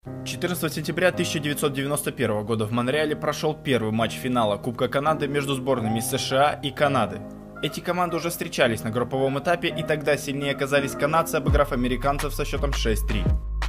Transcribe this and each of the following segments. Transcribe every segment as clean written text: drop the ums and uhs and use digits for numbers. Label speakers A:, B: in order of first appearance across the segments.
A: 14 сентября 1991 года в Монреале прошел первый матч финала Кубка Канады между сборными США и Канады. Эти команды уже встречались на групповом этапе, и тогда сильнее оказались канадцы, обыграв американцев со счетом 6-3.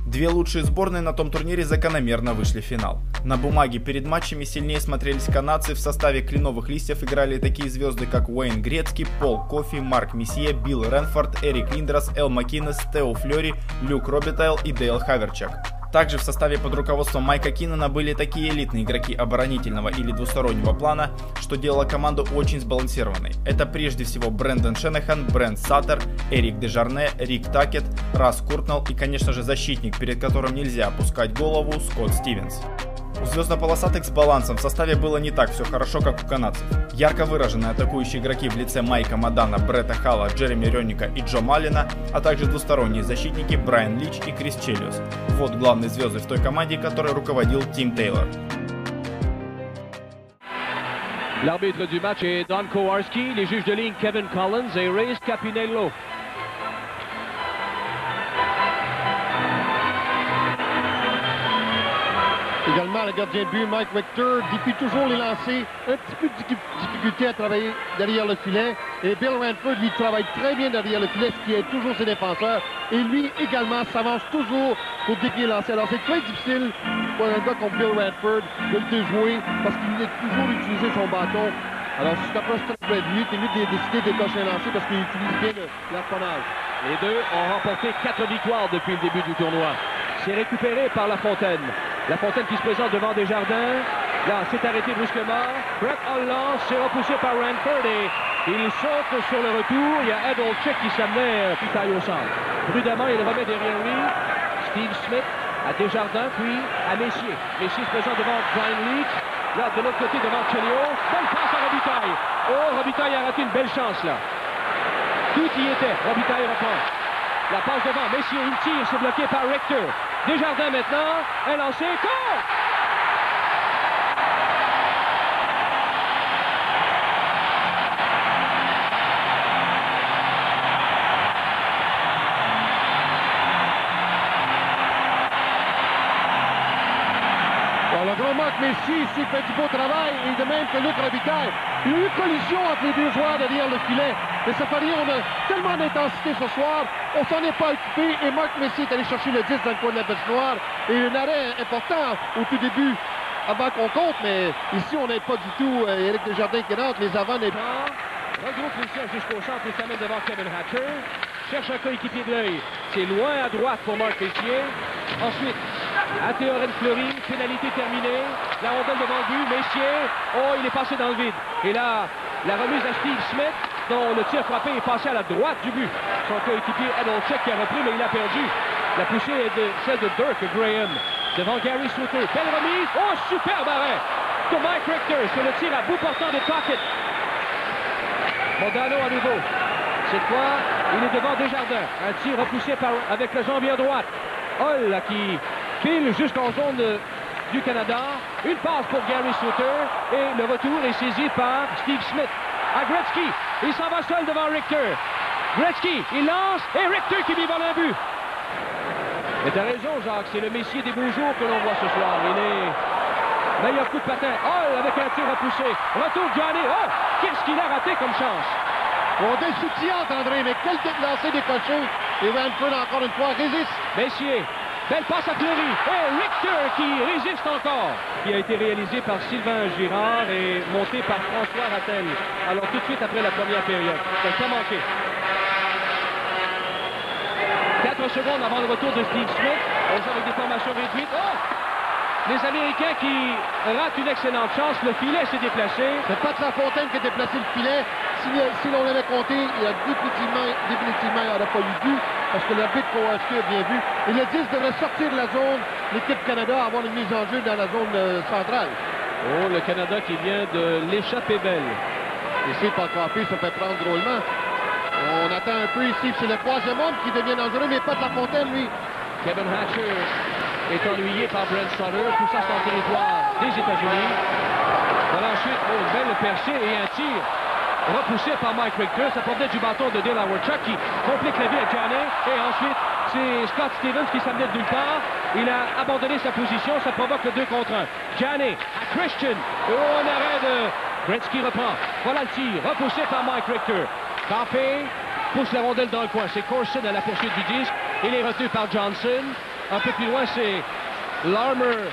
A: Две лучшие сборные на том турнире закономерно вышли в финал. На бумаге перед матчами сильнее смотрелись канадцы, в составе кленовых листьев играли такие звезды, как Уэйн Грецки, Пол Кофи, Марк Месье, Билл Ренфорд, Эрик Линдрас, Эл Макинес, Тео Флёри, Люк Робитайл и Дейл Хаверчак. Также в составе под руководством Майка Киннона были такие элитные игроки оборонительного или двустороннего плана, что делало команду очень сбалансированной. Это прежде всего Брэндон Шенахан, Брент Саттер, Эрик Дежарне, Рик Такет, Расс Куртнелл и, конечно же, защитник, перед которым нельзя опускать голову, Скотт Стивенс. У звездно-полосатых с балансом в составе было не так все хорошо, как у канадцев. Ярко выраженные атакующие игроки в лице Майка Мадана, Бретта Халла, Джереми Рённика и Джо Маллина, а также двусторонние защитники Брайан Лич и Крис Челиус. Вот главные звезды в той команде, которой руководил Тим Тейлор.
B: L'arbitre du match est Don Kowarski, les juges de ligne Kevin Collins et Reyes Capinello.
C: Également, le gardien de but, Mike Richter, depuis toujours les lancers, un petit peu de difficulté à travailler derrière le filet. Et Bill Ranford, lui, travaille très bien derrière le filet, ce qui aide toujours ses défenseurs. Et lui, également, s'avance toujours pour dévier le lancer. Alors, c'est très difficile pour un gars comme Bill Ranford de le déjouer parce qu'il a toujours utilisé son bâton. Alors, si tu t'approches très de lui, t'es mieux de décider de décocher un lancer parce qu'il utilise bien l'harponnage.
B: Les deux ont remporté 4 victoires depuis le début du tournoi. C'est récupéré par La Fontaine. La Fontaine qui se présente devant Desjardins. Là, s'est arrêté brusquement. Brett Holland s'est repoussé par Ranford et il saute sur le retour. Il y a Ed Olczyk qui s'amenait puis taille au centre. Prudemment, il remet derrière lui. Steve Smith à Desjardins, puis à Messier. Messier se présente devant Brian Leach. Là, de l'autre côté, devant Chelio. Bonne passe à Robitaille. Oh, Robitaille a raté une belle chance, là. Tout y était. Robitaille reprend. La passe devant. Messier, il tire. C'est bloqué par Richter. Desjardins maintenant. Un lancé. Goal!
C: Le grand Marc Messier ici fait du beau travail, et de même que Luc Robitaille. Il y a eu une collision entre les deux joueurs derrière le filet. Mais ça fait rien, on a tellement d'intensité ce soir, on s'en est pas occupé, et Marc Messier est allé chercher le 10 dans le coin de la bêche noire. Et un arrêt important au tout début, avant qu'on compte, mais ici on n'aide pas du tout Éric Desjardins qui rentre, les avants n'aident pas.
B: Regroupe les sièges jusqu'au centre et s'amène devant Kevin Hatcher. Cherche un coéquipier de l'œil. C'est loin à droite pour Marc Messier. Ensuite, à Théorène Fleury, pénalité terminée. La rondelle devant le but, Messier. Oh, il est passé dans le vide. Et là, la remise à Steve Smith, dont le tir frappé est passé à la droite du but. Son coéquipier Ed Olczyk qui a repris, mais il a perdu. La poussée est celle de Dirk Graham. Devant Gary Souter. Belle remise. Oh, superbe arrêt de Mike Richter sur le tir à bout portant de Tocchet. Modano à nouveau. Cette fois, il est devant Desjardins. Un tir repoussé avec le jambier droite. Hall qui file jusqu'en zone du Canada. Une passe pour Gary Souter. Et le retour est saisi par Steve Smith. À Gretzky. Il s'en va seul devant Richter. Gretzky, il lance. Et Richter qui lui vole un but. Mais t'as raison, Jacques. C'est le Messier des beaux jours que l'on voit ce soir. Il est meilleur coup de patin. Hall avec un tir repoussé. Retour Johnny. Oh! Qu'est-ce qu'il a raté comme chance?
C: On est soutien, André, mais quel lancé décoché. Et Ranford, encore une fois, résiste.
B: Messier, belle passe à Fleury. Et Richter qui résiste encore. Qui a été réalisé par Sylvain Girard et monté par François Rattel. Alors tout de suite après la première période. Ça n'a pas manqué. 4 secondes avant le retour de Steve Smith. On joue avec des formations réduites. Oh! Les Américains qui ratent une excellente chance. Le filet s'est déplacé.
C: C'est pas de La Fontaine qui a déplacé le filet. Si l'on l'avait compté, il a définitivement il n'aurait pas eu but parce que l'arbitre Kowarski a bien vu. Et le 10 devrait sortir de la zone. L'équipe Canada a avoir une mise en jeu dans la zone centrale.
B: Oh, le Canada qui vient de l'échapper belle.
C: Ici, pas frappé, ça peut prendre drôlement. On attend un peu ici. C'est le troisième homme qui devient dangereux, mais pas de La Fontaine, lui.
B: Kevin Hatcher est ennuyé par Brent Sutter. Tout ça, c'est en territoire des États-Unis. Voilà ensuite, une belle percée et un tir repoussé par Mike Richter. Ça provenait du bâton de Dale Hawerchuk qui complique la vie à Johnny. Et ensuite, c'est Scott Stevens qui s'amenait de nulle part. Il a abandonné sa position, ça provoque le 2 contre 1. Gianni à Christian. Oh, un arrêt de Gretzky reprend. Voilà le tir, repoussé par Mike Richter. Campé pousse la rondelle dans le coin. C'est Corson à la poursuite du disque. Il est retenu par Johnson. Un peu plus loin, c'est Larmer.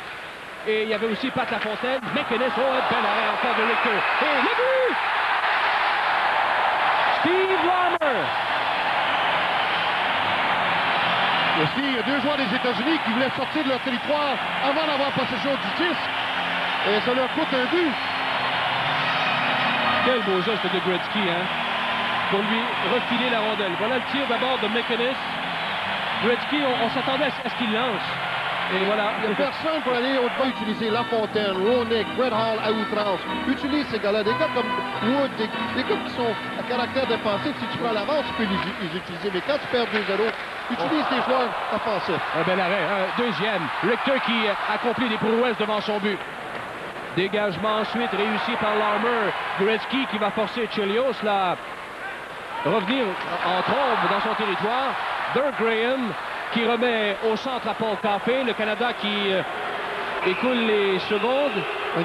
B: Et il y avait aussi Pat Lafontaine. McInnes, oh, un bel arrêt encore de Richter. Et le but! Steve Larmer.
C: Aussi, il y a deux joueurs des États-Unis qui voulaient sortir de leur territoire avant d'avoir possession du disque. Et ça leur coûte un but.
B: Quel beau geste de Gretzky, hein? Pour lui refiler la rondelle. Voilà le tir d'abord de McInnes. Gretzky, on s'attendait à ce qu'il lance. Et voilà.
C: Il n'y a personne pour aller au-devant utiliser Lafontaine, Roenick, Brett Hall à outrance. Utilise ces gars-là. Des gars comme Wood, des gars qui sont à caractère défensif. Si tu prends l'avance, tu peux les utiliser. Mais quand tu perds 2-0, utilise des joueurs offensifs.
B: Un bel arrêt. Un deuxième. Richter qui accomplit des prouesses devant son but. Dégagement ensuite réussi par Larmer. Gretzky qui va forcer Chelios là revenir en trombe dans son territoire. Dirk Graham qui remet au centre à Paul Coffey. Le Canada qui écoule les secondes.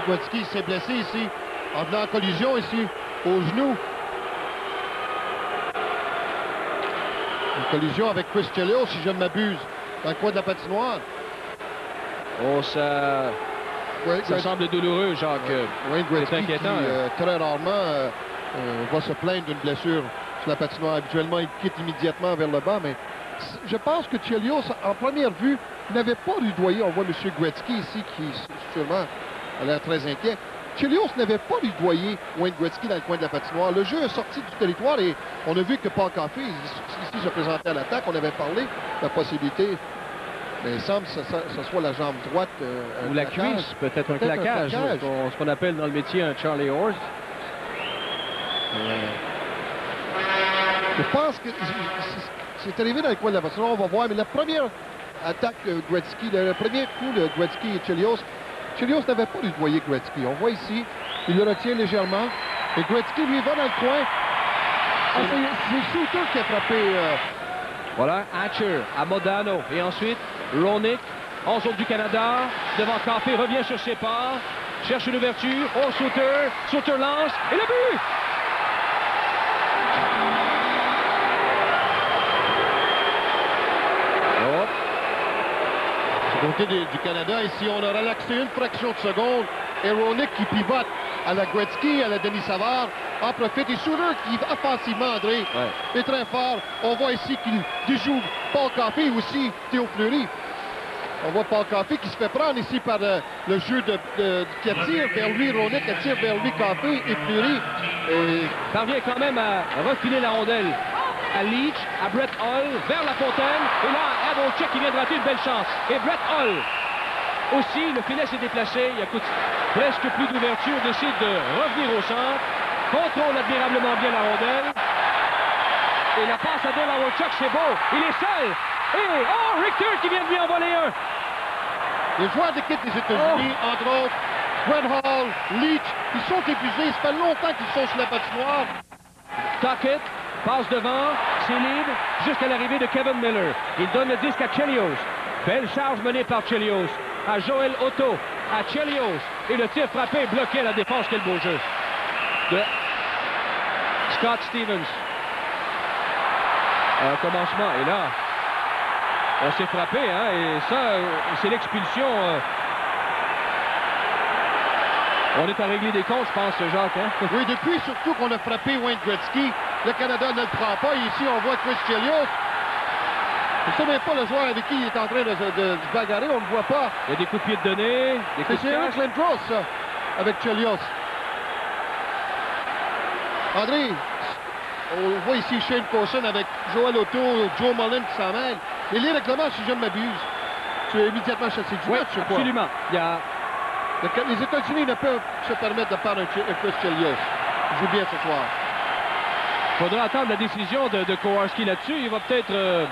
C: Gretzky s'est blessé ici en venant en collision ici au genou. Une collision avec Chris Chelios, si je ne m'abuse, dans le coin de la patinoire.
B: Oh, ça semble douloureux, Jacques.
C: Oui, Gretzky
B: inquiétant.
C: Qui, très rarement va se plaindre d'une blessure sur la patinoire. Habituellement, il quitte immédiatement vers le bas, mais je pense que Chelios, en première vue, n'avait pas rudoyé. On voit M. Gretzky ici qui, sûrement, a l'air très inquiet. Chelios n'avait pas rudoyé Wayne Gretzky dans le coin de la patinoire. Le jeu est sorti du territoire et on a vu que Paul Coffey, ici, se présentait à l'attaque. On avait parlé de la possibilité, mais il semble que ce soit la jambe droite.
B: Ou la cuisse, peut-être un claquage. Ce qu'on appelle dans le métier un Charlie Horse.
C: Je pense que c'est arrivé dans le coin de la patinoire. On va voir, mais la première attaque de Gretzky, le premier coup de Gretzky et Chelios, Chelios n'avait pas rudoyé Gretzky. On voit ici, il le retient légèrement. Et Gretzky, lui, va dans le coin. Ah, c'est Suter qui a frappé.
B: Voilà, Hatcher à Modano. Et ensuite, Roenick, 11 autres du Canada. Devant Coffey, revient sur ses pas. Cherche une ouverture. Oh, Suter. Suter lance. Et le but!
C: Du côté du Canada, ici, on a relaxé une fraction de seconde. Et Roenick qui pivote à la Gretzky, à la Denis Savard, en profite. Et Suter qui, offensivement, André, est très fort. On voit ici qu'il déjoue Paul Coffey aussi, Théo Fleury. On voit Paul Coffey qui se fait prendre ici par le jeu qui attire vers lui, Roenick attire vers lui Coffey et Fleury. Et
B: parvient quand même à refiler la rondelle à Leach, à Brett Hull, vers la fontaine. Et là, Havlicek qui vient de rater une belle chance. Et Brett Hull aussi, le filet s'est déplacé. Il y a presque plus d'ouverture, décide de revenir au centre. Contrôle admirablement bien la rondelle. Et la passe à Dale Havlicek, c'est beau. Il est seul. Et oh, Richter qui vient de lui en voler un.
C: Les joueurs d'équipe des États-Unis, entre autres, Brett Hull, Leach, ils sont épuisés. Ça fait longtemps qu'ils sont sur la patinoire.
B: Tuckett passe devant, c'est libre, jusqu'à l'arrivée de Kevin Miller. Il donne le disque à Chelios. Belle charge menée par Chelios. À Joel Otto, à Chelios. Et le tir frappé, bloqué à la défense. Quel beau jeu de Scott Stevens. Un commencement. Et là, on s'est frappé, hein, et ça, c'est l'expulsion. On est à régler des comptes, je pense, Jacques. Hein?
C: Oui, depuis surtout qu'on a frappé Wayne Gretzky, le Canada ne le prend pas. Et ici, on voit Chris Chelios. Je ne sais même pas le joueur avec qui il est en train de se bagarrer, on ne le voit pas.
B: Il y a des coups de pied de donner, des coups de
C: Eric Lindros, ça, avec Chelios. André, on voit ici Shane Corson avec Joel Otto, Joe Mullen qui s'en mêle. Et les règlements, si je ne m'abuse, tu es immédiatement chassé du match, je crois.
B: Absolument. Il y a...
C: Les États-Unis ne peuvent se permettre de faire un Chris Chelios. Il joue bien ce soir.
B: Il faudra attendre la décision de Kowarski là-dessus. Il va peut-être...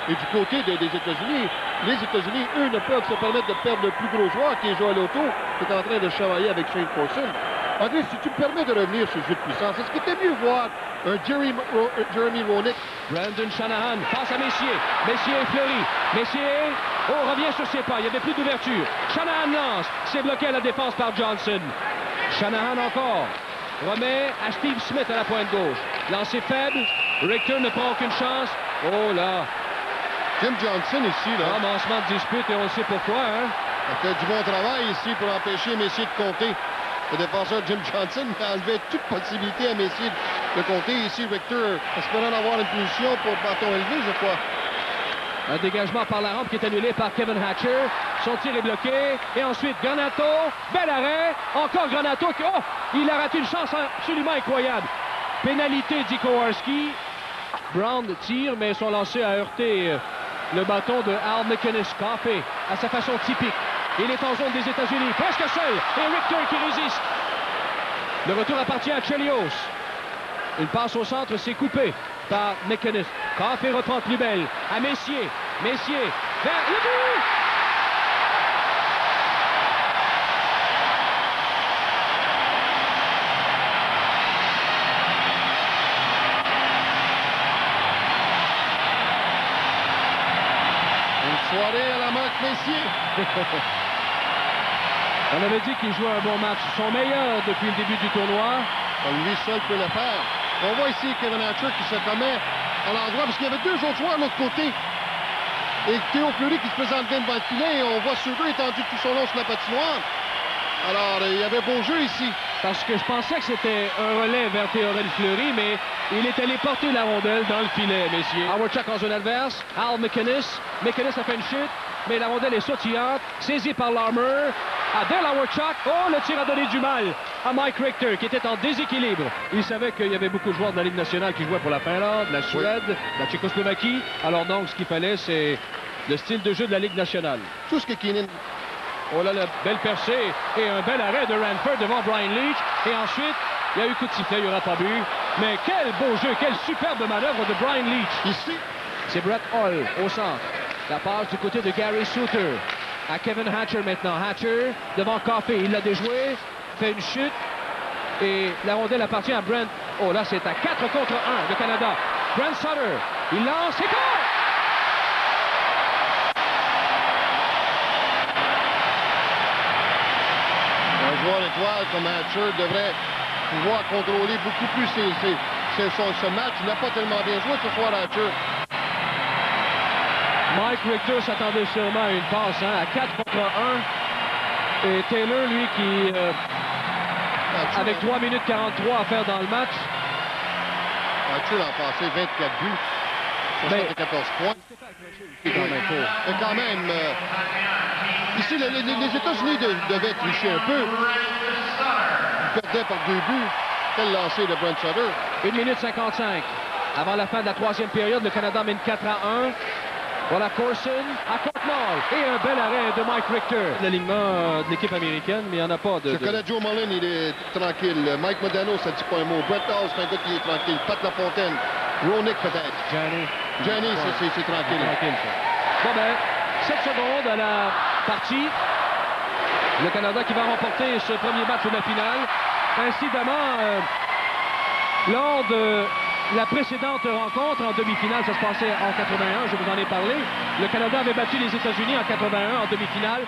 C: Et du côté des États-Unis, les États-Unis, eux, ne peuvent se permettre de perdre le plus gros joueur, qui est Joel Otto, qui est en train de chamailler avec Shane Corson. André, si tu me permets de revenir sur le jeu de puissance, est-ce qu'il était mieux voir un Jeremy Roenick?
B: Brandon Shanahan passe à Messier. Messier et Fleury. Messier Oh, revient sur ses pas, il n'y avait plus d'ouverture. Shanahan lance, c'est bloqué à la défense par Johnson. Shanahan encore. Remet à Steve Smith à la pointe gauche. Lancé faible, Richter ne prend aucune chance. Oh là!
C: Jim Johnson ici, là.
B: Commencement de dispute et on sait pourquoi, hein?
C: Il a fait du bon travail ici pour empêcher Messier de compter. Le défenseur Jim Johnson a enlevé toute possibilité à Messier de compter. Ici, Richter espérant avoir une punition pour bâton élevé, je crois.
B: Un dégagement par la rampe qui est annulé par Kevin Hatcher. Son tir est bloqué. Et ensuite, Granato. Bel arrêt. Encore Granato. Oh! Il a raté une chance absolument incroyable. Pénalité, dit Kowarski. Brown tire, mais son lancer a heurté le bâton de Al McInnes. Campé à sa façon typique. Il est en zone des États-Unis, presque seul. Et Richter qui résiste. Le retour appartient à Chelios. Une passe au centre, c'est coupé par McInnes. Campé reprend plus belle à Messier. Messier vers le but!
C: Une soirée à la marque Messier.
B: On avait dit qu'il jouait un bon match, son meilleur depuis le début du tournoi.
C: Lui seul peut le faire. On voit ici Kevin Hatcher qui se commet à l'endroit, parce qu'il y avait deux autres joueurs de l'autre côté. Et Théo Fleury qui se présente bien devant le filet, et on voit Sugar étendu tout son long sur la patinoire. Alors, il y avait beau jeu ici.
B: Parce que je pensais que c'était un relais vers Théorène Fleury, mais il est allé porter la rondelle dans le filet, messieurs. Howard Chuck en zone adverse. Al McInnes. McInnes a fait une chute, mais la rondelle est sautillante. Saisie par Larmer. Adele Howard Chuck. Oh, le tir a donné du mal à Mike Richter, qui était en déséquilibre. Il savait qu'il y avait beaucoup de joueurs de la Ligue nationale qui jouaient pour la Finlande, la Suède, la Tchécoslovaquie. Alors donc, ce qu'il fallait, c'est le style de jeu de la Ligue nationale.
C: Tout ce que Keenan...
B: Oh là, la belle percée et un bel arrêt de Ranford devant Brian Leach. Et ensuite, il y a eu coup de sifflet, il n'y aura pas but. Mais quel beau jeu, quelle superbe manœuvre de Brian Leach.
C: Ici,
B: c'est Brett Hull au centre. La passe du côté de Gary Suter. À Kevin Hatcher maintenant. Hatcher devant Coffey. Il l'a déjoué, fait une chute. Et la rondelle appartient à Brent. Oh là, c'est à 4 contre 1 le Canada. Brent Sutter, il lance et goal!
C: un joueur étoile comme Hatcher devrait pouvoir contrôler beaucoup plus ce match. Il n'a pas tellement bien joué ce soir, Hatcher.
B: Mike Richter s'attendait sûrement à une passe à 4 contre 1. Et Taylor, lui, qui avec 3 minutes 43 à faire dans le match.
C: Hatcher a passé 24 buts. 74 points. Mais quand même, ici, les États-Unis devaient tricher un peu. Ils perdaient par 2 buts. Quel lancer de Brent Sutter.
B: 1 minute 55. Avant la fin de la troisième période, le Canada mène 4-1. Voilà Corson à Courtnall. Et un bel arrêt de Mike Richter. L'alignement de l'équipe américaine, mais il n'y en a pas de...
C: Je connais Joe Mullen, il est tranquille. Mike Modano, ça ne dit pas un mot. Brett Hull, c'est un gars qui est tranquille. Pat Lafontaine. Ronick peut-être.
B: Gianni,
C: c'est tranquille.
B: Bon ben, 7 secondes à la partie. Le Canada qui va remporter ce premier match de la finale. Incidemment, lors de la précédente rencontre en demi-finale, ça se passait en 81, je vous en ai parlé. Le Canada avait battu les États-Unis en 81 en demi-finale.